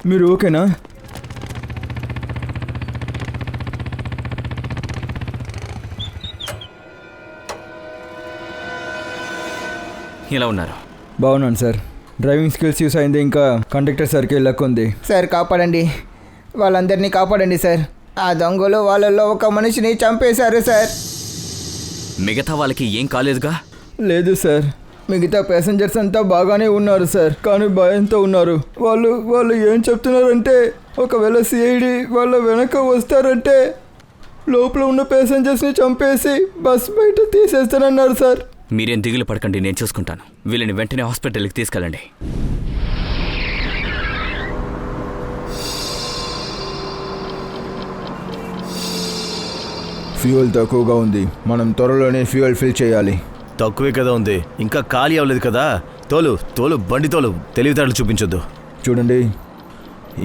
మీరు ఓకేనా? ఇలా ఉన్నారు. బాగున్నాను సార్. డ్రైవింగ్ స్కిల్స్ యూస్ అయింది, ఇంకా కండక్టర్ సార్కి లక్ ఉంది. సార్ కాపాడండి, వాళ్ళందరినీ కాపాడండి సార్. ఆ దొంగలు వాళ్ళల్లో ఒక మనిషిని చంపేశారు సార్. మిగతా వాళ్ళకి ఏం కాలేదుగా? లేదు సార్, మిగతా ప్యాసింజర్స్ అంతా బాగానే ఉన్నారు సార్, కానీ భయంతో ఉన్నారు. వాళ్ళు ఏం చెప్తున్నారంటే ఒకవేళ సిఐడి వాళ్ళ వెనక వస్తారంటే లోపల ఉన్న ప్యాసింజర్స్ని చంపేసి బస్ బయట తీసేస్తానన్నారు సార్. మీరేం దిగులు పడకండి, నేను చూసుకుంటాను. వీళ్ళని వెంటనే హాస్పిటల్కి తీసుకెళ్ళండి. ఫ్యూయల్ తక్కువగా ఉంది, మనం త్వరలోనే ఫ్యూయల్ ఫిల్ చేయాలి. తక్కువే కదా ఉంది, ఇంకా ఖాళీ అవ్వలేదు కదా. తోలు బండి తోలు, తెలివితేటలు చూపించొద్దు. చూడండి,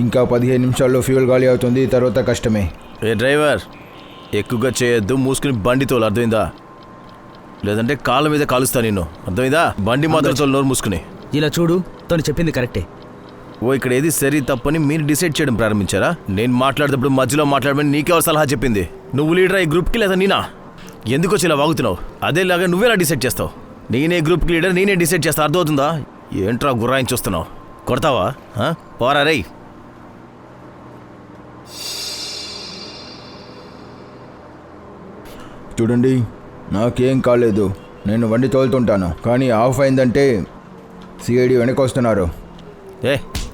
ఇంకా 15 నిమిషాల్లో ఫ్యూయల్ ఖాళీ అవుతుంది, తర్వాత కష్టమే. ఏ డ్రైవర్, ఎక్కువగా చేయొద్దు, మూసుకుని బండి తోలు, అర్థమైందా? లేదంటే కాళ్ళ మీద కాలుస్తా నిన్ను, అర్థమైందా? బండి మాత్రం తోలు, నోరు మూసుకుని. ఇలా చూడు, తను చెప్పింది కరెక్టే. ఇక్కడ ఏది సరి తప్పని మీరు డిసైడ్ చేయడం ప్రారంభించారా? నేను మాట్లాడేటప్పుడు మధ్యలో మాట్లాడమని నీకెవరు సలహా చెప్పింది? నువ్వు లీడర్ ఈ గ్రూప్కి లేదా నేనా? ఎందుకు వచ్చి ఇలా వాగుతున్నావు? అదేలాగా నువ్వేలా డిసైడ్ చేస్తావు? నేనే గ్రూప్కి లీడర్, నేనే డిసైడ్ చేస్తా, అర్థమవుతుందా? ఏంట్రా గుర్రాయించి చూస్తున్నావు? కొడతావా? పోరా రై. చూడండి, నాకేం కాలేదు, నేను బండి తోలుతుంటాను, కానీ ఆఫ్ అయిందంటే సిఐడి వెనక వస్తున్నారు.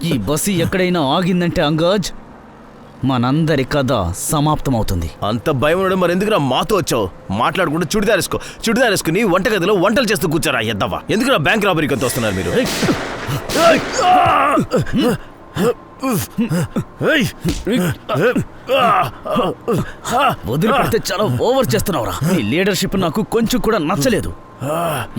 ఈ బస్సు ఎక్కడైనా ఆగిందంటే అంగజ్, మనందరి కథ సమాప్తమవుతుంది. అంత భయం ఉండడం మరి ఎందుకురా మాతో వచ్చావు? మాట్లాడకుండా చుడిదార్ వేసుకుని వంటగదిలో వంటలు చేస్తూ కూర్చారా ఎద్దవా? ఎందుకురా బ్యాంక్ రాబరీకి అంత వస్తున్నారు మీరు? వదిలిపెడితే చాలా ఓవర్ చేస్తున్నావురా. నీ లీడర్షిప్ నాకు కొంచెం కూడా నచ్చలేదు.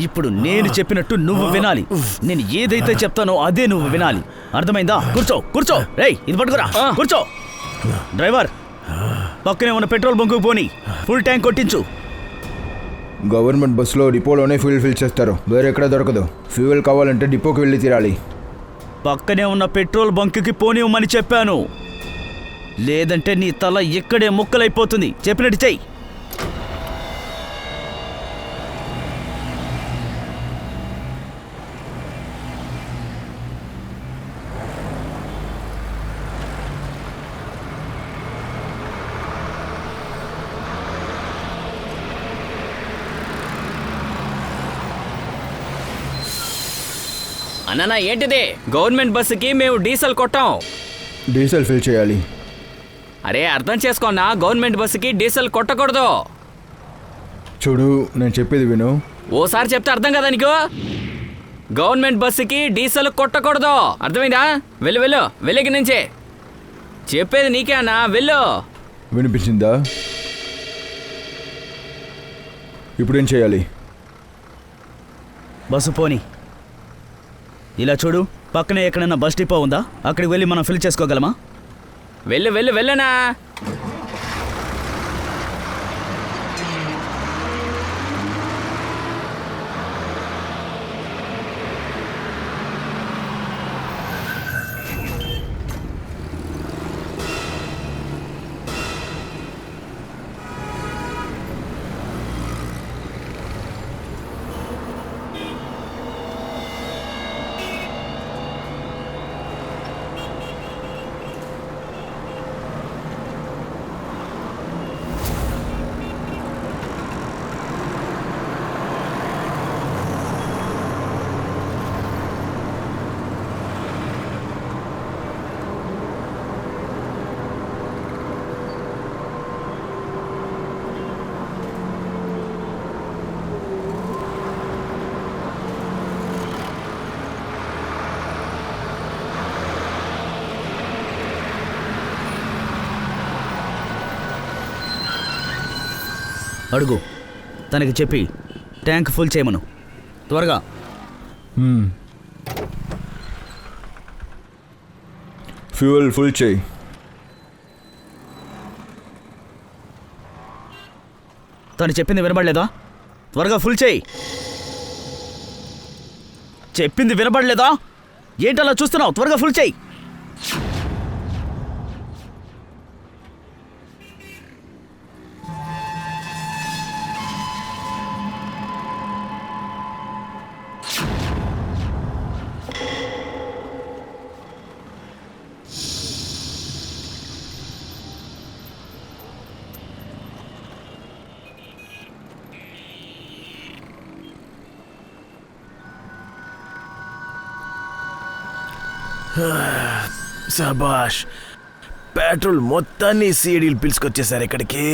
ఇప్పుడు నేను చెప్పినట్టు నువ్వు వినాలి. నేను ఏదైతే చెప్తానో అదే నువ్వు వినాలి, అర్థమైందా? కూర్చో. రేయ్, ఇది పట్టుకురా, కూర్చో. డ్రైవర్, పక్కనే ఉన్న పెట్రోల్ బంకు పోని ఫుల్ ట్యాంక్ కొట్టించు. గవర్నమెంట్ బస్సులో డిపోలోనే ఫ్యూయల్ ఫిల్ చేస్తారు, వేరే ఎక్కడ దొరకదు. ఫ్యూయల్ కావాలంటే డిపోకి వెళ్ళి తీరాలి. పక్కనే ఉన్న పెట్రోల్ బంకుకి పోనివ్వమని చెప్పాను, లేదంటే నీ తల ఇక్కడే ముక్కలైపోతుంది. చెప్పినట్టు చెయ్యి. అన్నా ఏంటిది? గవర్నమెంట్ బస్సుకి మేము డీజిల్ కొట్టాం. డీజిల్ ఫిల్ చేయాలి. అరే అర్థం చేసుకోన్నా, గవర్నమెంట్ బస్సుకి డీజిల్ కొట్టకూడదు. చూడు, నేను చెప్పేది విను. ఓసారి చెప్తే అర్థం కదా నీకు? గవర్నమెంట్ బస్సుకి డీజిల్ కొట్టకూడదు, అర్థమైందా? వెళ్ళు వెళ్ళకి నుంచే. చెప్పేది నీకే అన్నా, వెళ్ళు. వినిపించిందా? ఇప్పుడేం చేయాలి? బస్సు పోని. ఇలా చూడు, పక్కనే ఎక్కడైనా బస్ డిపో ఉందా? అక్కడికి వెళ్ళి మనం ఫిల్ చేసుకోగలమా? వెళ్ళనా? అడుగు, తనకి చెప్పి ట్యాంక్ ఫుల్ చేయమను, త్వరగా. ఫ్యూయల్ ఫుల్ చేయి. తను చెప్పింది వినబడలేదా? త్వరగా ఫుల్ చేయి. చెప్పింది వినబడలేదా? ఏంటలా చూస్తున్నావు? త్వరగా ఫుల్ చేయి. సబాష్, పెట్రోల్ మొత్తాన్ని సిఐడీలు పిలుచుకొచ్చేసారు ఇక్కడికి.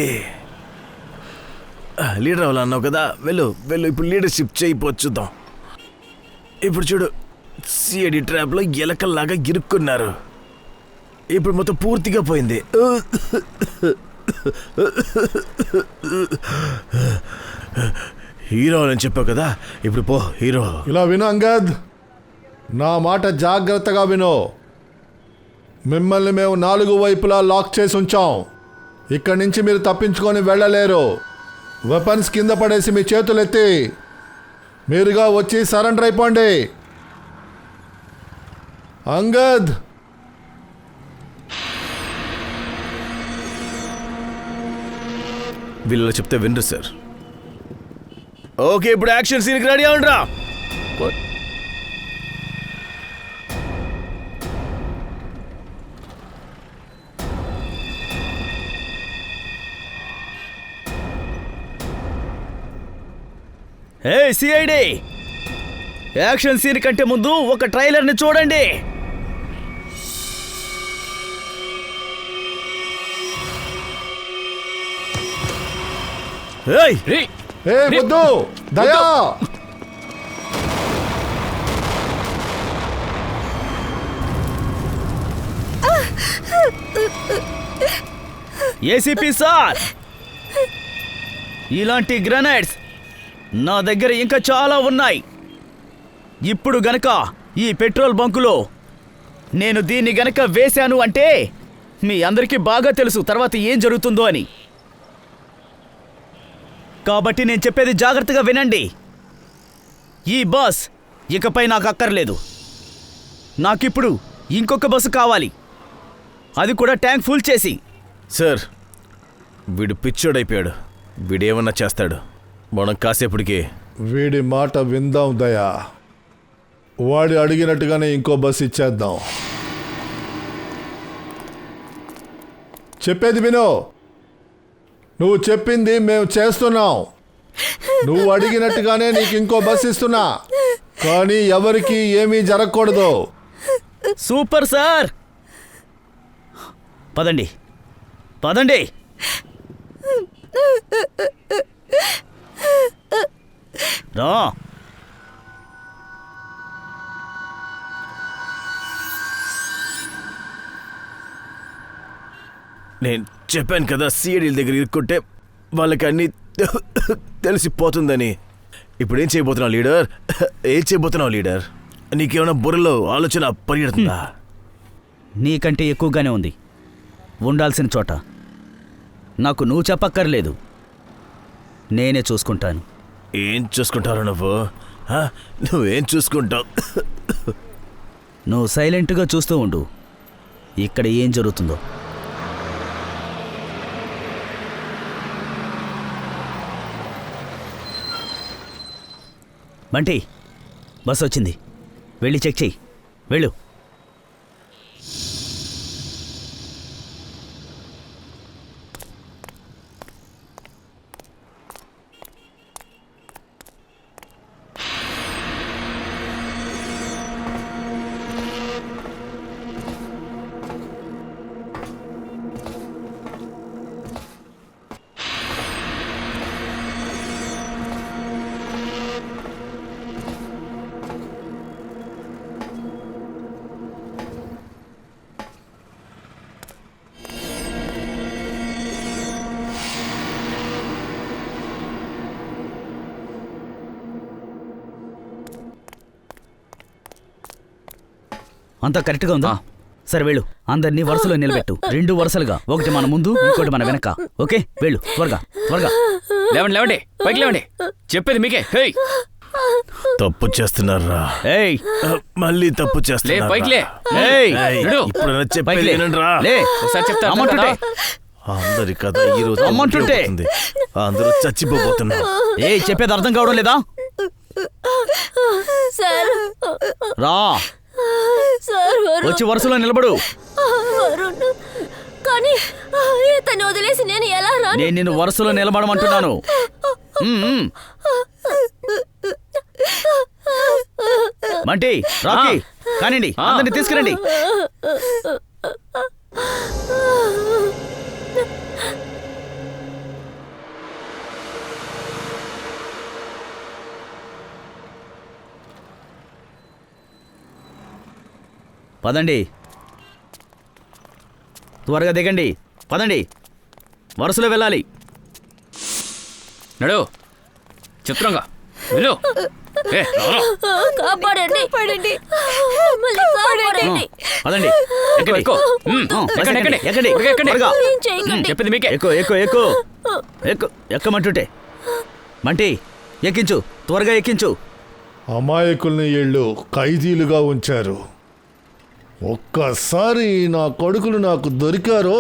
లీడర్ అవ్వాలి అన్నావు కదా, వెళ్ళు వెళ్ళు, ఇప్పుడు లీడర్షిప్ చేయిపోవచ్చుద్దాం. ఇప్పుడు చూడు, సిఐడి ట్రాప్లో ఎలకల్లాగా ఇరుక్కున్నారు. ఇప్పుడు మొత్తం పూర్తిగా పోయింది. హీరో అని చెప్పావు కదా, ఇప్పుడు పో హీరో. ఇలా విను అంగద్, నా మాట జాగ్రత్తగా విను. మిమ్మల్ని మేము 4 వైపులా లాక్ చేసి ఉంచాం. ఇక్కడి నుంచి మీరు తప్పించుకొని వెళ్ళలేరు. వెపన్స్ కింద పడేసి మీ చేతులు ఎత్తి మీరుగా వచ్చి సరెండర్ అయిపోండి. అంగద్, వీళ్ళు చెప్తే వినరు సార్. ఓకే, ఇప్పుడు యాక్షన్ సీన్కి రెడీ అవ్వండిరా. హే సిఐడి, యాక్షన్ సీన్ కంటే ముందు ఒక ట్రైలర్ని చూడండి. ఏయ్, ఏ వద్దు దయా. ఏసీపీ సార్, ఇలాంటి గ్రెనేడ్స్ నా దగ్గర ఇంకా చాలా ఉన్నాయి. ఇప్పుడు గనక ఈ పెట్రోల్ బంకులో నేను దీన్ని గనక వేశాను అంటే మీ అందరికీ బాగా తెలుసు తర్వాత ఏం జరుగుతుందో అని. కాబట్టి నేను చెప్పేది జాగ్రత్తగా వినండి. ఈ బస్ ఇకపై నాకు అక్కర్లేదు. నాకిప్పుడు ఇంకొక బస్సు కావాలి, అది కూడా ట్యాంక్ ఫుల్ చేసి. సార్, వీడు పిచ్చోడైపోయాడు. వీడేమన్నా చేస్తాడు. మనం కాసేపటికి వీడి మాట విందాం దయా. వాడు అడిగినట్టుగానే ఇంకో బస్ ఇచ్చేద్దాం. చెప్పేది విను. నువ్వు చెప్పింది మేము చేస్తున్నాం. నువ్వు అడిగినట్టుగానే నీకు ఇంకో బస్ ఇస్తున్నా, కానీ ఎవరికి ఏమీ జరగకూడదు. సూపర్ సార్, పదండి పదండి. రా. నేను చెప్పాను కదా, సిఐడీల దగ్గర ఇరుక్కుంటే వాళ్ళకి అన్నీ తెలిసిపోతుందని. ఇప్పుడు ఏం చేయబోతున్నావు లీడర్? ఏం చేయబోతున్నావు లీడర్? నీకేమైనా బుర్రలో ఆలోచన పరిగెడుతుందా? నీకంటే ఎక్కువగానే ఉంది. ఉండాల్సిన చోట నాకు నువ్వు చెప్పక్కర్లేదు, నేనే చూసుకుంటాను. ఏం చూసుకుంటావు నువ్వు? నువ్వేం చూసుకుంటావు? నువ్వు సైలెంట్గా చూస్తూ ఉండు ఇక్కడ ఏం జరుగుతుందో. బంటి, బస్ వచ్చింది, వెళ్ళి చెక్ చెయ్యి. వెళ్ళు. అంతా కరెక్ట్గా ఉందా? సరే వెళ్ళు, అందరినీ వరుసలో నిలబెట్టు. 2 వరుసలుగా, ఒకటి మన ముందు, ఇంకోటి మన వెనక. ఓకే, వెళ్ళు త్వరగా త్వరగా. లేవండి లేవండి, పైకి లేవండి, చెప్పేది మీకే. హేయ్, తప్పు చేస్తున్నారా? ఏయ్, మళ్ళీ తప్పు లే చేస్తున్నా. పైకి లే. ఏయ్, విడు. ఇప్పుడు చెప్పేది పైకి లే. వినండిరా. లే, ఒకసారి చెప్తా అమ్మంటుంటే. అందరి కథ ఈ రోజు అమ్మంటుంటే. అందరూ చచ్చిపోతున్నారు. ఏయ్, చెప్పేది అర్థం కావడం లేదా? సార్ రా, సార్ వచ్చి వరుసలో నిలబడు. వరుణ్, కానీ ఇతన్ని వదిలేసి నేను ఎలా రాను? నేను నిన్ను వరుసలో నిలబడమంటున్నాను. మంటి, రాకీ, కానివ్వండి, అందరిని తీసుకురండి. పదండి, త్వరగా దిగండి, పదండి, వరుసలో వెళ్ళాలి. నడు, చిత్రంగా వెళ్ళు. కాపాడండి మమ్మల్ని కాపాడండి. పదండి, ఎక్కండి. ఎక్కు. ఎక్కండి, ఎక్కండి. ఎక్కండి, ఎక్కండి. త్వరగా. ఏం చేయకండి. చెప్పింది మీకే. ఎక్కు ఎక్కు ఎక్కు ఎక్కు, ఎక్కమంటుంటే. మంటి, ఎక్కించు, త్వరగా ఎక్కించు. అమాయకుల్ని వీళ్ళు ఖైదీలుగా ఉంచారు. ఒక్కసారి నా కొడుకులు నాకు దొరికారో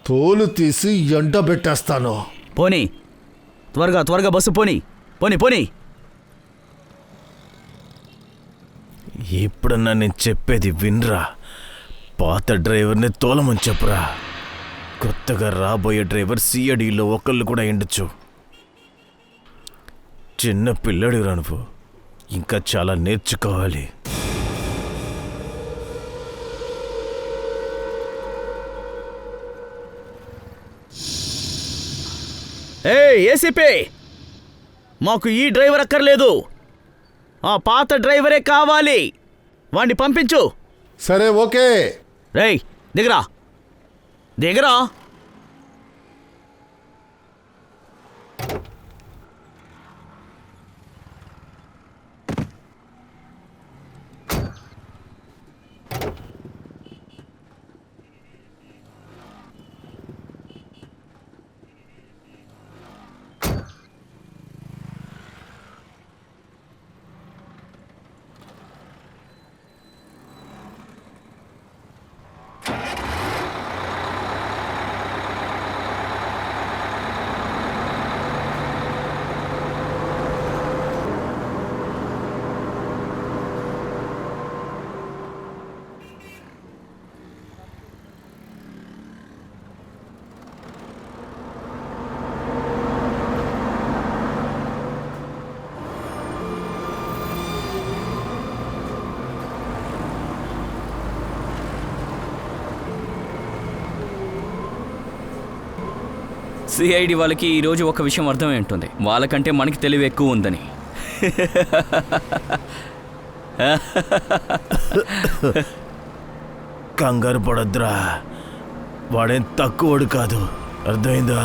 తోలు తీసి ఎండ పెట్టేస్తాను. పోనీ, త్వరగా త్వరగా బస్సు పోనీ, పోనీ పోనీ. ఇప్పుడన్నా నేను చెప్పేది వినరా. పాత డ్రైవర్ని తోలమని చెప్పురా. కొత్తగా రాబోయే డ్రైవర్ సిఐడిలో ఒకళ్ళు కూడా ఎండొచ్చు. చిన్న పిల్లడిరా నువ్వు, ఇంకా చాలా నేర్చుకోవాలి. ఏసీపీ, మాకు ఈ డ్రైవర్ అక్కర్లేదు, ఆ పాత డ్రైవరే కావాలి. వాణ్ణి పంపించు. సరే, ఓకే. రేయ్, దిగరా దిగరా. సిఐడి వాళ్ళకి ఈరోజు ఒక విషయం అర్థమై ఉంటుంది, వాళ్ళకంటే మనకి తెలివి ఎక్కువ ఉందని. కంగారు పడొద్దురా, వాడేం తక్కువడు కాదు, అర్థమైందా?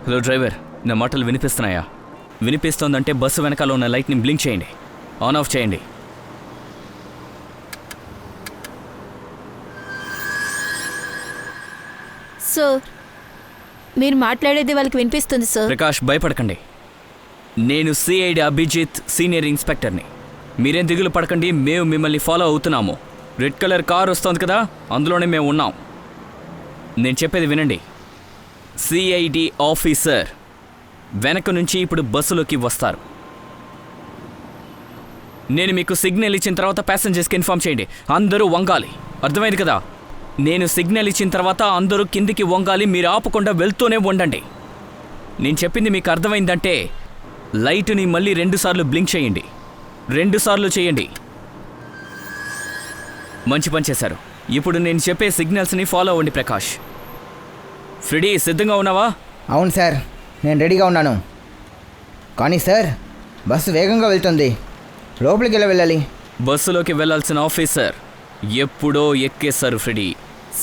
హలో డ్రైవర్, నా మాటలు వినిపిస్తున్నాయా? వినిపిస్తోందంటే బస్సు వెనకాల ఉన్న లైట్ని బ్లింక్ చేయండి, ఆన్ ఆఫ్ చేయండి. సార్, మీరు మాట్లాడేది వాళ్ళకి వినిపిస్తుంది సార్. ప్రకాష్, భయపడకండి. నేను సిఐడి అభిజిత్, సీనియర్ ఇన్స్పెక్టర్ని. మీరేం దిగులు పడకండి, మేము మిమ్మల్ని ఫాలో అవుతున్నాము. రెడ్ కలర్ కార్ వస్తుంది కదా, అందులోనే మేము ఉన్నాం. నేను చెప్పేది వినండి. సిఐడి ఆఫీసర్ వెనక నుంచి ఇప్పుడు బస్సులోకి వస్తారు. నేను మీకు సిగ్నల్ ఇచ్చిన తర్వాత ప్యాసింజర్స్కి ఇన్ఫార్మ్ చేయండి. అందరూ వంగాలి, అర్థమైంది కదా? నేను సిగ్నల్ ఇచ్చిన తర్వాత అందరూ కిందికి వంగాలి, మీరు ఆపకుండా వెళ్తూనే ఉండండి. నేను చెప్పింది మీకు అర్థమైందంటే లైటుని మళ్ళీ 2 సార్లు బ్లింక్ చేయండి, 2 సార్లు చేయండి. మంచి పని చేశారు. ఇప్పుడు నేను చెప్పే సిగ్నల్స్ని ఫాలో అవ్వండి. ప్రకాష్, ఫ్రెడీ, సిద్ధంగా ఉన్నావా? అవును సార్, నేను రెడీగా ఉన్నాను. కానీ సార్, బస్సు వేగంగా వెళ్తుంది, లోపలికి ఎలా వెళ్ళాలి? బస్సులోకి వెళ్ళాల్సిన ఆఫీసర్ ఎప్పుడో ఎక్కేశారు ఫ్రెడీ.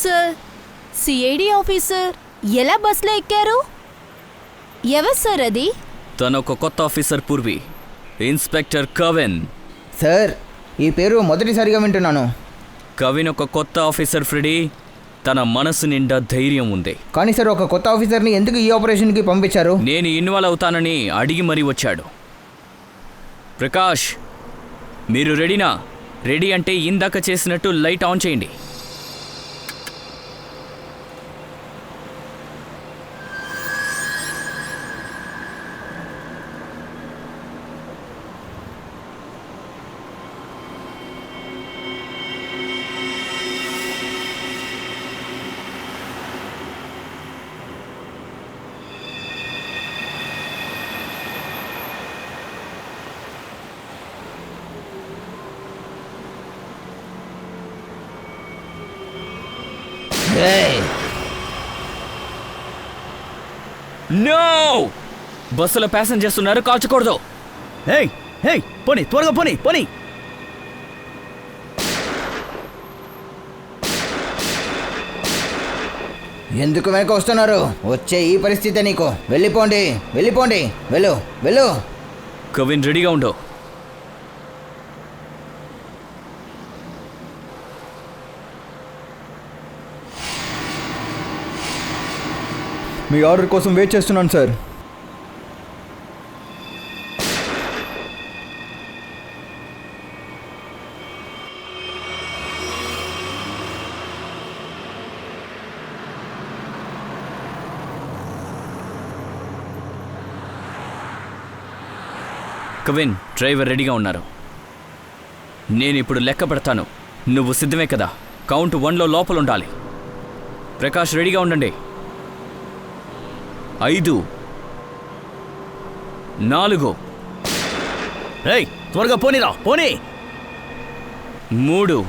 సార్, సిఐడి ఆఫీసర్ ఎలా బస్లో ఎక్కారు? ఎవరు సార్ అది? తను ఒక కొత్త officer Purvi, inspector Kavin. Sir, ఈ పేరు మొదటిసారిగా వింటున్నాను. కవిన్ ఒక కొత్త ఆఫీసర్ ఫ్రెడీ. తన మనసు నిండా ధైర్యం ఉంది. కానీ సార్, ఒక కొత్త ఆఫీసర్ని ఎందుకు ఈ ఆపరేషన్కి పంపించారు? నేను ఇన్వాల్వ్ అవుతానని అడిగి మరీ వచ్చాడు. ప్రకాష్, మీరు రెడీనా? రెడీ అంటే ఇందాక చేసినట్టు లైట్ ఆన్ చేయండి. నో! బస్సులో ప్యాసింజర్స్ ఉన్నారు, కాల్చకూడదు. హేయ్ హేయ్, పోనీ త్వరగా పోనీ పోనీ. ఎందుకు వెనక వస్తున్నారు? వచ్చే ఈ పరిస్థితి నీకు. వెళ్ళిపోండి, వెళ్ళిపోండి, వెళ్ళు వెళ్ళు. కవిన్, రెడీగా ఉండు. మీ ఆర్డర్ కోసం వెయిట్ చేస్తున్నాను సార్. కవిన్, డ్రైవర్ రెడీగా ఉన్నారు. నేను ఇప్పుడు లెక్క పెడతాను. నువ్వు సిద్ధమే కదా? కౌంట్ 1లో లోపల ఉండాలి. ప్రకాష్, రెడీగా ఉండండి. 5, 4, హేయ్, త్వరగా పోనీరా పోనీ. 3,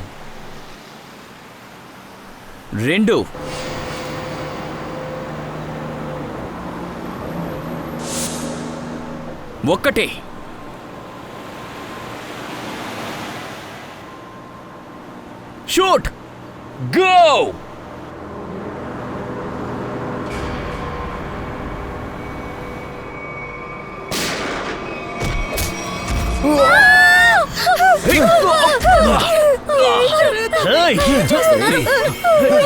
2, 1. షూట్! గో! హేయ్,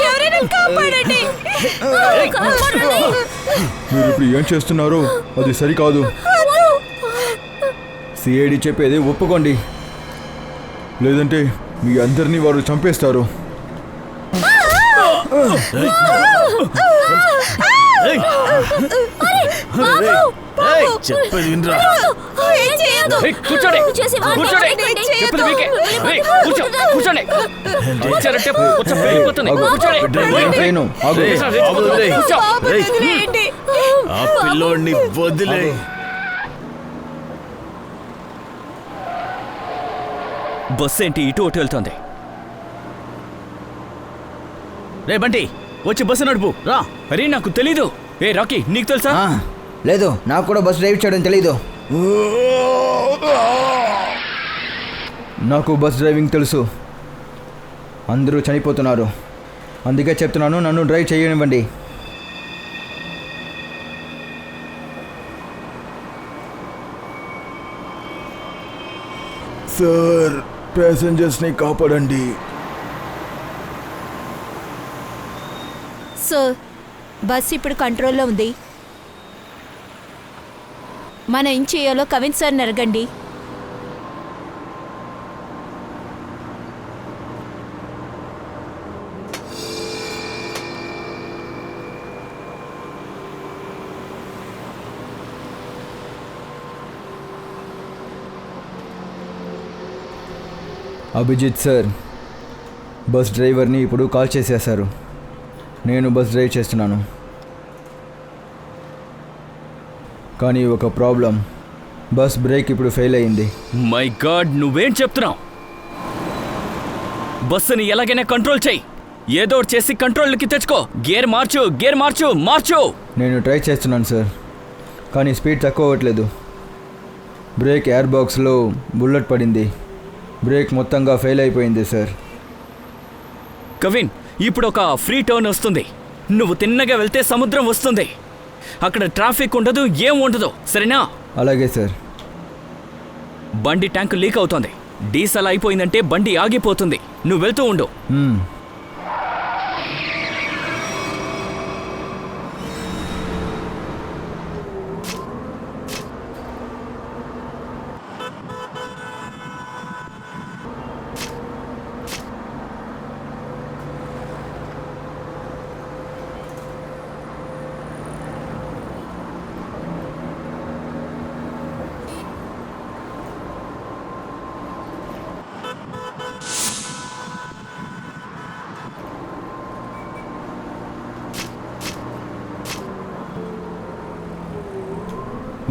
ఎవరైనా కాపాడండి! మీరు ఇప్పుడు ఏం చేస్తున్నారు? అది సరికాదు. సిఐడి చెప్పేది ఒప్పుకోండి, లేదంటే మీ అందరినీ వారు చంపేస్తారు. హేయ్, హేయ్, చెప్పేది వినరా. ఏయ్, కూర్చోండి, కూర్చోండి. చెప్పులు మీకే. ఏయ్, కూర్చో, కూర్చోండి. కూర్చోరంటే కూర్చో, వెళ్ళిపోతుంది. ఆగు. కూర్చోండి. నేను చేయను. ఆగు. ఏయ్, వదిలేయ్. కూర్చో. ఏయ్, ఆ పిల్లోడిని వదిలే. బస్సు ఏంటి ఇటు అటు వెళ్తుంది? రే బంటి, వచ్చి బస్సు నడుపు రా. అరే, నాకు తెలీదు. ఏ రాకీ, నీకు తెలుసా? లేదు, నాకు కూడా బస్ డ్రైవ్ చేయడం తెలీదు. నాకు బస్ డ్రైవింగ్ తెలుసు. అందరూ చనిపోతున్నారు, అందుకే చెప్తున్నాను, నన్ను డ్రైవ్ చేయనివ్వండి. సార్, ప్యాసింజర్స్ని కాపాడండి. సార్, బస్ ఇప్పుడు కంట్రోల్లో ఉంది. మనం ఏం చేయాలో కవిన్ సార్ని అడగండి. అభిజిత్ సార్, బస్ డ్రైవర్ని ఇప్పుడు కాల్ చేసేశారు. నేను బస్ డ్రైవ్ చేస్తున్నాను. కానీ ఒక ప్రాబ్లం, బస్ బ్రేక్ ఇప్పుడు ఫెయిల్ అయింది. మై గాడ్, నువ్వేం చెప్తున్నావు? బస్సుని ఎలాగైనా కంట్రోల్ చేయి. ఏదో ఒకటి చేసి కంట్రోల్కి తెచ్చుకో. గేర్ మార్చు, గేర్ మార్చు, మార్చు. నేను ట్రై చేస్తున్నాను సార్, కానీ స్పీడ్ తక్కువ అవ్వట్లేదు. బ్రేక్ ఎయిర్ బాక్స్లో బుల్లెట్ పడింది. బ్రేక్ మొత్తంగా ఫెయిల్ అయిపోయింది సార్. కవిన్, ఇప్పుడు ఒక ఫ్రీ టర్న్ వస్తుంది. నువ్వు తిన్నగా వెళ్తే సముద్రం వస్తుంది. అక్కడ ట్రాఫిక్ ఉండదు, ఏం ఉండదు, సరేనా? అలాగే సార్. బండి ట్యాంకు లీక్ అవుతోంది. డీసెల్ అయిపోయిందంటే బండి ఆగిపోతుంది. నువ్వు వెళ్తూ ఉండు.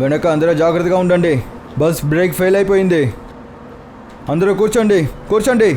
వెనక అందరూ జాగ్రత్తగా ఉండండి. బస్ బ్రేక్ ఫెయిల్ అయిపోయింది. అందరూ కూర్చోండి, కూర్చోండి.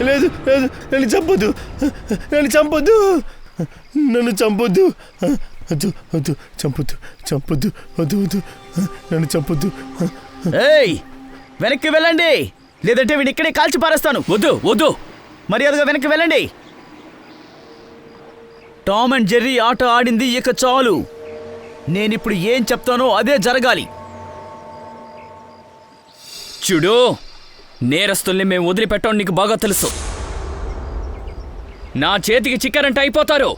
లేదు లేదు, నన్ను చంపొద్దు, నన్ను చంపొద్దు, నన్ను చంపొద్దు, వద్దు వద్దు, చంపొద్దు చంపొద్దు, వద్దు వద్దు, నన్ను చంపొద్దు. ఏయ్, వెనక్కి వెళ్ళండి, లేదంటే వీడిని ఇక్కడే కాల్చి పారేస్తాను. వద్దు వద్దు, మర్యాదగా వెనక్కి వెళ్ళండి. టామ్ అండ్ జెర్రీ ఆట ఆడింది ఇక చాలు. నేనిప్పుడు ఏం చెప్తానో అదే జరగాలి. చూడు, నేరస్తుల్ని మేము వదిలిపెట్టాం, నీకు బాగా తెలుసు. నా చేతికి చిక్కారంటే అయిపోతారు.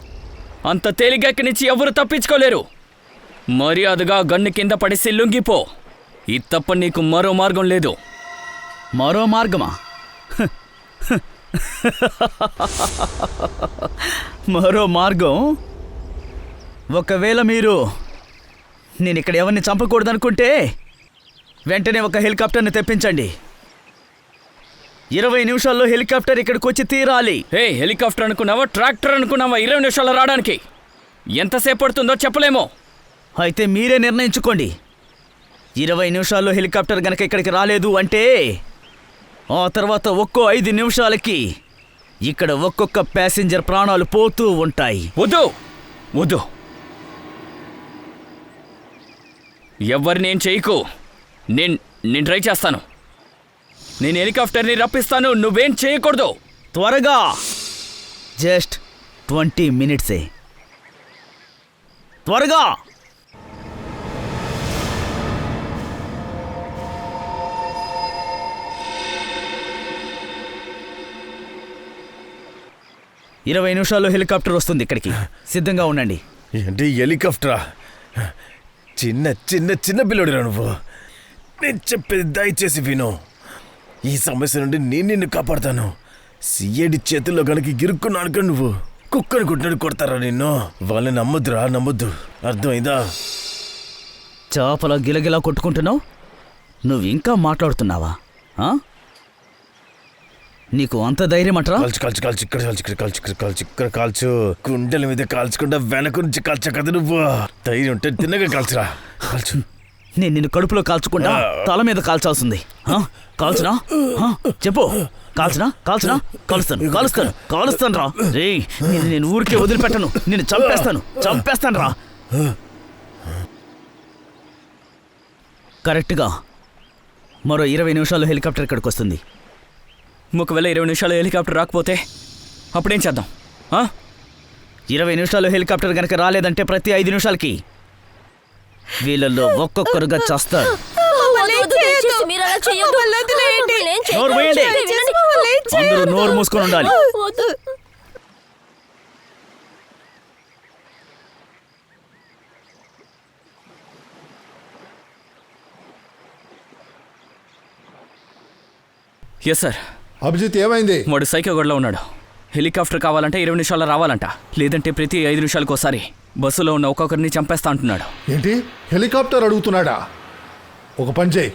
అంత తేలిగ్గా ఇక్కడి నుంచి ఎవరు తప్పించుకోలేరు. మర్యాదగా గన్ను కింద పడేసి లొంగిపో. ఇది తప్ప నీకు మరో మార్గం లేదు. మరో మార్గమా? మరో మార్గం? ఒకవేళ మీరు నేను ఇక్కడ ఎవరిని చంపకూడదనుకుంటే వెంటనే ఒక హెలికాప్టర్ని తెప్పించండి. 20 నిమిషాల్లో హెలికాప్టర్ ఇక్కడికి వచ్చి తీరాలి. హే, హెలికాప్టర్ అనుకున్నావా, ట్రాక్టర్ అనుకున్నావా 20 నిమిషాలు రావడానికి? ఎంతసేపు పడుతుందో చెప్పలేమో. అయితే మీరే నిర్ణయించుకోండి. 20 నిమిషాల్లో హెలికాప్టర్ గనక ఇక్కడికి రాలేదు అంటే ఆ తర్వాత ఒక్కో 5 నిమిషాలకి ఇక్కడ ఒక్కొక్క ప్యాసింజర్ ప్రాణాలు పోతూ ఉంటాయి. వద్దు వద్దు, ఎవరినేం చేయకు. నేను ట్రై చేస్తాను. నేను హెలికాప్టర్ని రప్పిస్తాను, నువ్వేం చేయకూడదు. త్వరగా, జస్ట్ 20 మినిట్సే, త్వరగా. ఇరవై నిమిషాల్లో హెలికాప్టర్ వస్తుంది ఇక్కడికి. సిద్ధంగా ఉండండి. ఏంటి హెలికాప్టరా? చిన్న చిన్న చిన్న పిల్లోడిరా నువ్వు. నేను చెప్పేది దయచేసి విను. ఈ సమస్య నుండి నేను నిన్ను కాపాడతాను. సిఐడి చేతుల్లో కనుక ఇరుక్కున్నాను కానీ నువ్వు కుక్కని కొట్టినట్టు కొడతారా నిన్ను. వాళ్ళని నమ్మొద్దురా, నమ్మొద్దు, అర్థమైందా? చేపల గిలగిలా కొట్టుకుంటున్నావు, నువ్వు ఇంకా మాట్లాడుతున్నావా? నీకు అంత ధైర్యం అంటరా? కాల్చు కాల్చు కాల్చు, ఇక్కడ కాల్చు, ఇక్కడ కాల్చు, ఇక్కడ కాల్చు, ఇక్కడ కాల్చు. గుండెల మీద కాల్చకుండా వెనక నుంచి కాల్చా కదా నువ్వు. ధైర్యం ఉంటే తిన్నగా కాల్చురా, కాల్చు. నేను నిన్ను కడుపులో కాల్చకుండా తల మీద కాల్చాల్సింది. కాల్చునా? చెప్పు, కాల్చునా? కాల్చునా? కాలుస్తాను, కాలుస్తాను, కాలుస్తాను రా. రే, నేను ఊరికే వదిలిపెట్టను, నేను చంపేస్తాను రా. కరెక్ట్గా మరో 20 నిమిషాల్లో హెలికాప్టర్ ఇక్కడికి వస్తుంది. ఒకవేళ 20 నిమిషాలు హెలికాప్టర్ రాకపోతే అప్పుడేం చేద్దాం? 20 నిమిషాలు హెలికాప్టర్ కనుక రాలేదంటే ప్రతి 5 నిమిషాలకి వీళ్ళల్లో ఒక్కొక్కరుగా చేస్తారు. నోరు మూయండి. అందరూ నోరు మూసుకొని ఉండాలి. Yes sir. అభిజిత్ ఏమైంది? వాడు సైకోగడ్లో ఉన్నాడు. హెలికాప్టర్ కావాలంటే 20 నిమిషాల్లో రావాలంట, లేదంటే ప్రతి 5 నిమిషాలకు ఒకసారి బస్సులో ఉన్న ఒక్కొక్కరిని చంపేస్తా అంటున్నాడు. ఏంటి, హెలికాప్టర్ అడుగుతున్నాడా? ఒక పని చేయి,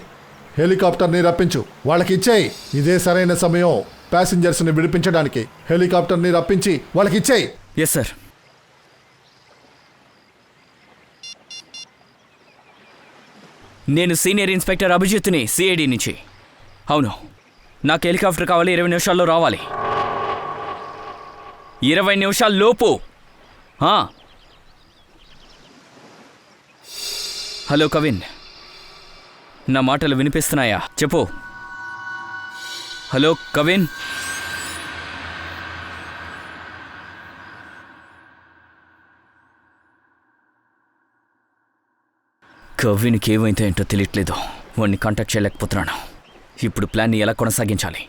హెలికాప్టర్ని రప్పించు, వాళ్ళకి ఇచ్చేయి. ఇదే సరైన సమయం ప్యాసింజర్స్ని విడిపించడానికి. హెలికాప్టర్ని రప్పించి వాళ్ళకి ఇచ్చేయి. Yes sir. నేను సీనియర్ ఇన్స్పెక్టర్ అభిజిత్ని, సిఐడి నుంచి. అవును, నాకు హెలికాప్టర్ కావాలి, 20 నిమిషాల్లో రావాలి. 20 నిమిషాల లోపు. హలో కవిన్, నా మాటలు వినిపిస్తున్నాయా? చెప్పు. హలో కవిన్. కవిన్కి ఏమైతే ఏంటో తెలియట్లేదు. వాడిని కాంటాక్ట్ చేయలేకపోతున్నాను. ఇప్పుడు ప్లాన్ని ఎలా కొనసాగించాలి?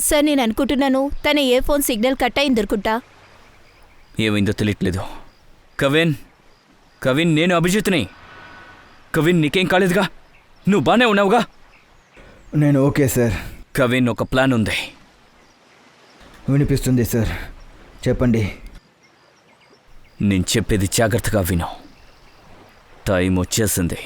సార్, నేను అనుకుంటున్నాను తన ఏ ఫోన్ సిగ్నల్ కట్ అయింది దొరుకుంటా. ఏమైందో తెలియట్లేదు. కవిన్, కవిన్, నేను అభిజిత్ని. కవిన్, నీకేం కాలేదుగా? నువ్వు బాగానే ఉన్నావుగా? నేను ఓకే సార్. కవిన్, ఒక ప్లాన్ ఉంది. వినిపిస్తుంది సార్, చెప్పండి. నేను చెప్పేది జాగ్రత్తగా విను. టైం వచ్చేసింది.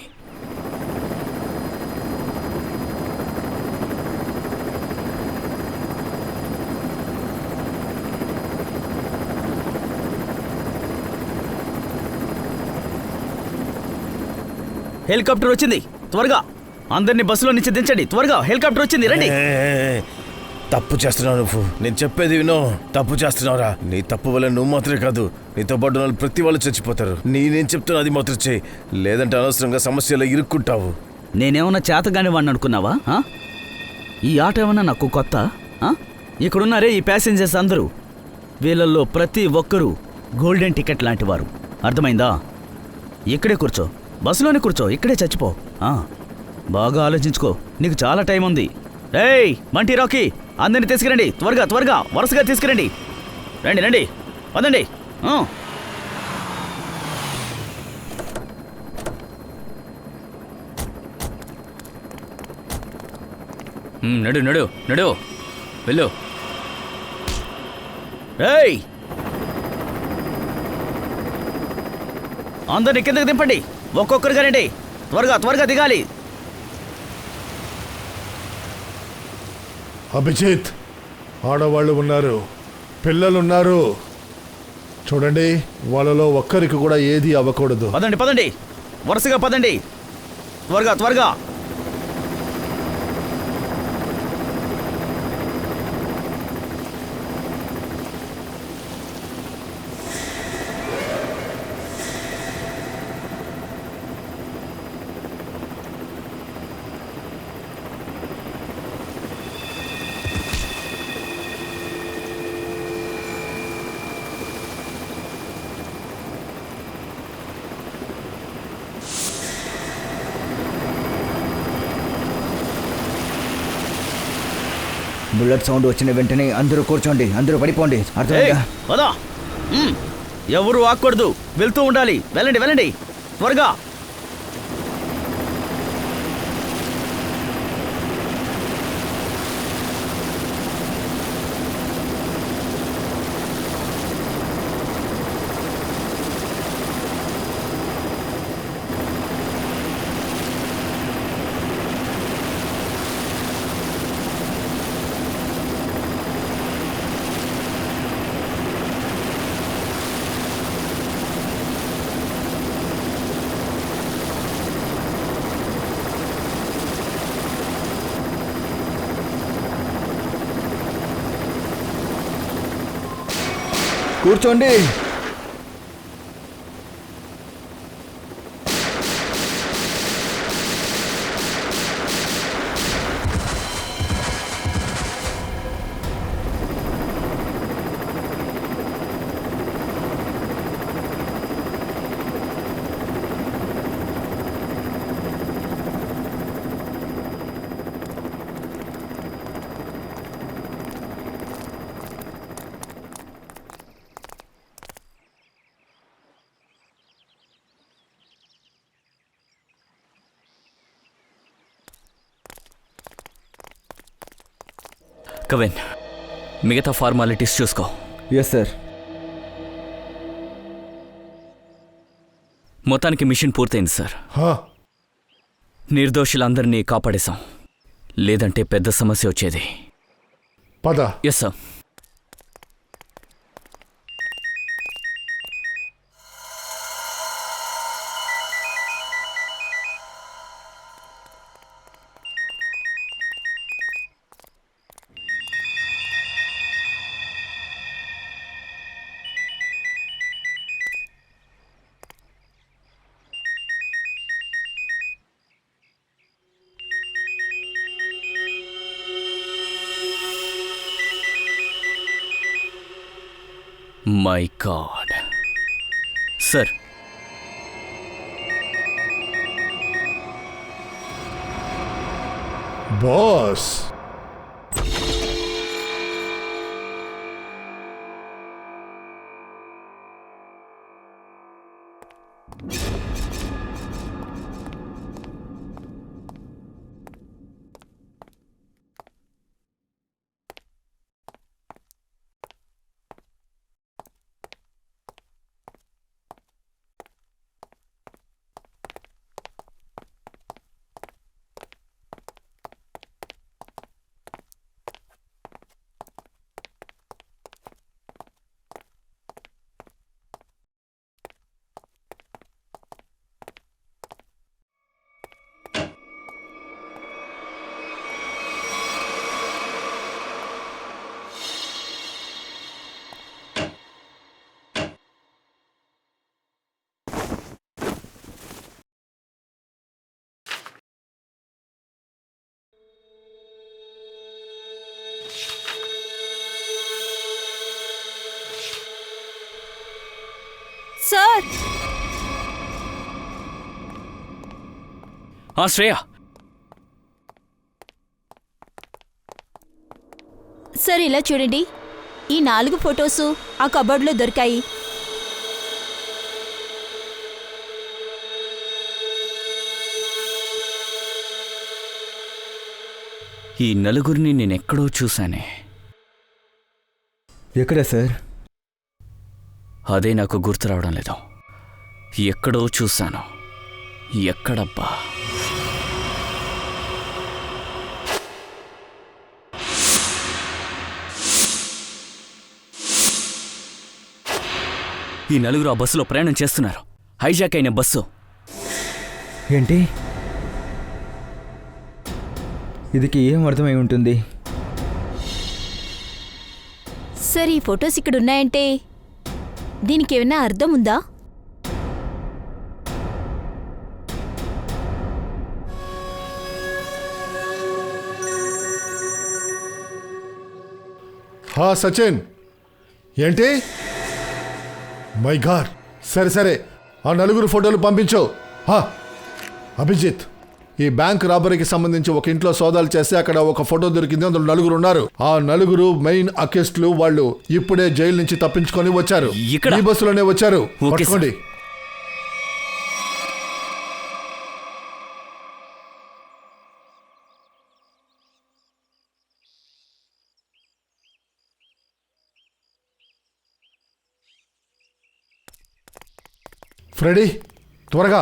హెలికాప్టర్ వచ్చింది, త్వరగా అందరినీ బస్సులో నుంచి దించండి. త్వరగా హెలికాప్టర్ వచ్చింది, రండి. తప్పు చేస్తున్నావు నువ్వు. నేను చెప్పేది వినో. తప్పు చేస్తున్నావురా. నీ తప్పు వల్ల నువ్వు మాత్రమే కాదు, నీతో పాటు వాళ్ళు ప్రతి వాళ్ళు చచ్చిపోతారు. నేనేం చెప్తున్నా అది మాత్రం చేయి, లేదంటే అనవసరంగా సమస్యలో ఇరుక్కుంటావు. నేనేమన్నా చేతగాని వాడిని అనుకున్నావా? ఈ ఆట ఏమన్నా నాకు కొత్త? ఇక్కడున్నారే ఈ ప్యాసింజర్స్ అందరూ, వీళ్ళల్లో ప్రతి ఒక్కరూ గోల్డెన్ టికెట్ లాంటి వారు. అర్థమైందా? ఇక్కడే కూర్చో, బస్సులోనే కూర్చో, ఇక్కడే చచ్చిపో. బాగా ఆలోచించుకో, నీకు చాలా టైం ఉంది. ఏయ్ మంటీ, రాకీ, అందరినీ తీసుకురండి. త్వరగా త్వరగా వరుసగా తీసుకురండి. రండి రండి, పదండి. నడు నడు నడు, వెళ్ళు. ఏయ్, అందరినీ కిందకి దింపండి, ఒక్కొక్కరుగా రండి. త్వరగా త్వరగా దిగాలి. అభిజిత్, ఆడవాళ్ళు ఉన్నారు, పిల్లలున్నారు. చూడండి, వాళ్ళలో ఒక్కరికి కూడా ఏది అవ్వకూడదు. పదండి పదండి, వరుసగా పదండి, త్వరగా త్వరగా. బుల్లెట్ సౌండ్ వచ్చిన వెంటనే అందరూ కూర్చోండి, అందరూ పడిపోండి. అర్థమైందా? పదా, ఎవరు ఆకూడదు, వెళ్తూ ఉండాలి. వెళ్ళండి వెళ్ళండి, త్వరగా. కూర్చోండి. కవిన్, మిగతా ఫార్మాలిటీస్ చూసుకో. Yes sir. మొత్తానికి మిషన్ పూర్తయింది సార్. హా, నిర్దోషులందరినీ కాపాడేశాం, లేదంటే పెద్ద సమస్య వచ్చేది. పద. Yes sir. My god sir. Boss, sir, Shreya, sir ఇలా చూడండి. ఈ 4 ఫొటోసు ఆ కబోర్డ్లో దొరికాయి. ఈ నలుగురిని నేనెక్కడో చూశానే. ఎక్కడ సార్? అదే నాకు గుర్తు రావడం లేదు. ఎక్కడో చూశాను. ఎక్కడబ్బా? ఈ నలుగురు ఆ బస్సులో ప్రయాణం చేస్తున్నారు. హైజాక్ అయిన బస్సు. ఏంటి? ఇదికి ఏం అర్థమై ఉంటుంది? సార్, ఈ ఫొటోస్ ఇక్కడ ఉన్నాయంటే దీనికి ఏమైనా అర్థం ఉందా? హా సచిన్, ఏంటి? My God. సరే సరే, ఆ 4 ఫోటోలు పంపించు. హా అభిజిత్, ఈ బ్యాంక్ రాబరీకి సంబంధించి ఒక ఇంట్లో సోదాలు చేస్తే అక్కడ ఒక ఫోటో దొరికింది. అందులో 4 ఉన్నారు. ఆ 4 మెయిన్ అక్యూస్డ్లు. వాళ్ళు ఇప్పుడే జైలు నుంచి తప్పించుకొని వచ్చారు. ఇక్కడ? ఈ బస్సులోనే వచ్చారు. ఓకే పట్టుకోండి. ఫ్రెడీ, త్వరగా.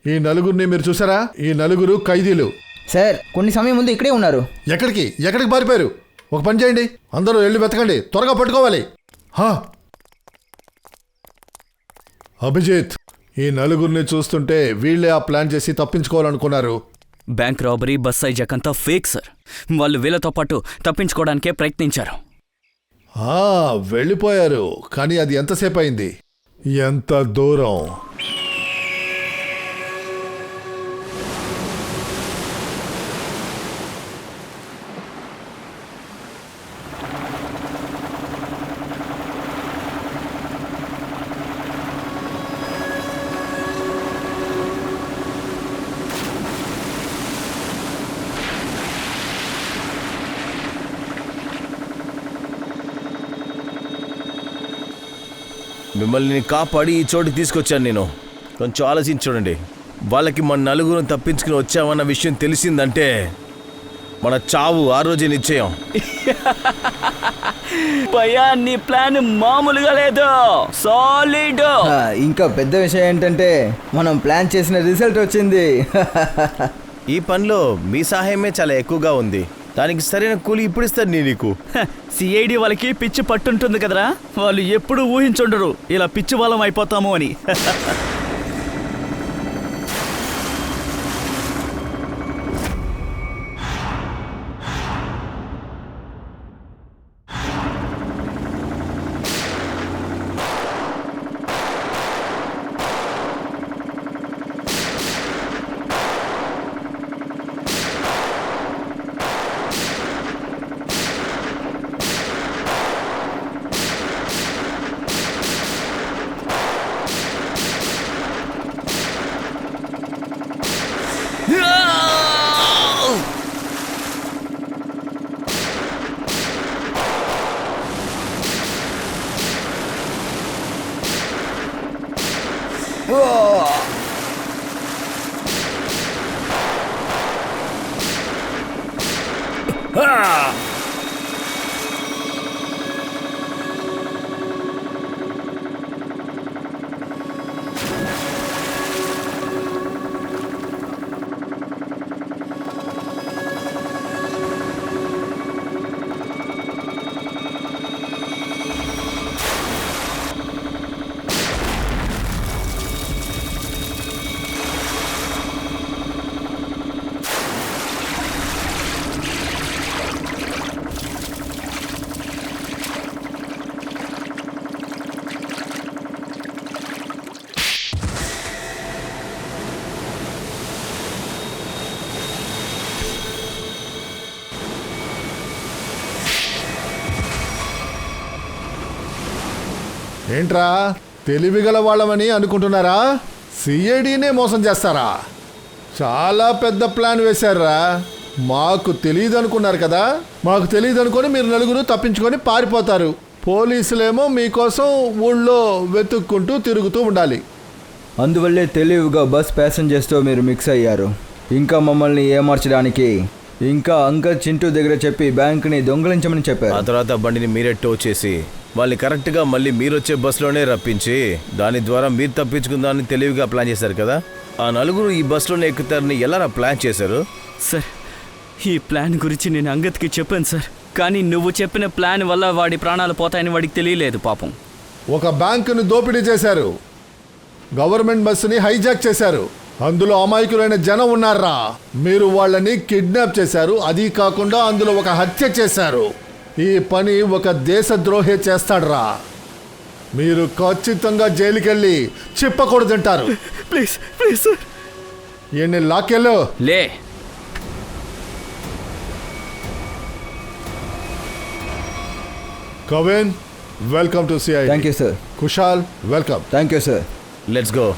ఈ 4 మీరు చూసారా? ఈ 4 ఖైదీలు. సార్, కొన్ని సమయం ముందు ఇక్కడే ఉన్నారు. ఎక్కడికి ఎక్కడికి పారిపోయారు? ఒక పని చేయండి, అందరూ వెళ్ళి వెతకండి, త్వరగా పట్టుకోవాలి. హా అభిజిత్, ఈ 4 చూస్తుంటే వీళ్ళే ఆ ప్లాన్ చేసి తప్పించుకోవాలనుకున్నారు. బ్యాంక్ రాబరీ, బస్ హైజాక్ అంతా ఫేక్ సార్. వాళ్ళు వీళ్ళతో పాటు తప్పించుకోవడానికే ప్రయత్నించారు. వెళ్ళిపోయారు. కానీ అది ఎంతసేపు అయింది? ఎంత దూరం? మిమ్మల్ని కాపాడి ఈ చోటుకి తీసుకొచ్చాను నేను. కొంచెం ఆలోచించి చూడండి. వాళ్ళకి మన 4 తప్పించుకుని వచ్చామన్న విషయం తెలిసిందంటే మన చావు ఆ రోజే నిశ్చయం. భయ్యా నీ ప్లాన్ మామూలుగా లేదు, సాలిడ్. ఇంకా పెద్ద విషయం ఏంటంటే మనం ప్లాన్ చేసిన రిజల్ట్ వచ్చింది. ఈ పనిలో మీ సహాయమే చాలా ఎక్కువగా ఉంది. దానికి సరైన కూలి ఇప్పుడు ఇస్తాను నీకు. సిఐడి వాళ్ళకి పిచ్చి పట్టుంటుంది కదరా, వాళ్ళు ఎప్పుడు ఊహించుండరు ఇలా పిచ్చి వాళ్ళం అయిపోతాము అని. ఏంట్రా తెలివిగల వాళ్ళమని అనుకుంటున్నారా? సిఐడినే మోసం చేస్తారా? చాలా పెద్ద ప్లాన్ వేశారా. మాకు తెలియదు అనుకున్నారు కదా, మాకు తెలియదు అనుకొని మీరు నలుగురు తప్పించుకొని పారిపోతారు. పోలీసులేమో మీకోసం ఊళ్ళో వెతుక్కుంటూ తిరుగుతూ ఉండాలి. అందువల్లే తెలివిగా బస్ ప్యాసింజర్స్తో మీరు మిక్స్ అయ్యారు. ఇంకా మమ్మల్ని ఏమార్చడానికి ఇంకా అంకల్ చింటూ దగ్గర చెప్పి బ్యాంకుని దొంగలించమని చెప్పారు. ఆ తర్వాత బండిని మీరే టో చేసి వాళ్ళని కరెక్ట్గా మళ్ళీ మీరు వచ్చే బస్సులోనే రప్పించి దాని ద్వారా మీరు తప్పించుకుందామని తెలివిగా ప్లాన్ చేశారు కదా. ఆ నలుగురు ఈ బస్సులోనే ఎక్కుతారని ఎలా ప్లాన్ చేశారు? సార్ ఈ ప్లాన్ గురించి నేను అంగత్కి చెప్పాను సార్, కానీ నువ్వు చెప్పిన ప్లాన్ వల్ల వాడి ప్రాణాలు పోతాయని వాడికి తెలియలేదు పాపం. ఒక బ్యాంకును దోపిడీ చేశారు, గవర్నమెంట్ బస్సుని హైజాక్ చేశారు, అందులో అమాయకులైన జనం ఉన్నారా. మీరు వాళ్ళని కిడ్నాప్ చేశారు, అది కాకుండా అందులో ఒక హత్య చేశారు. ఈ పని ఒక దేశద్రోహి చేస్తాడ్రా. మీరు ఖచ్చితంగా జైలుకెళ్ళి చిప్పకూడదంటారు. Please please sir. ఎన్ని లాకెళ్ళు లే. Kavin, welcome to CID. Thank you sir. Kushal, welcome. Thank you sir. Let's go.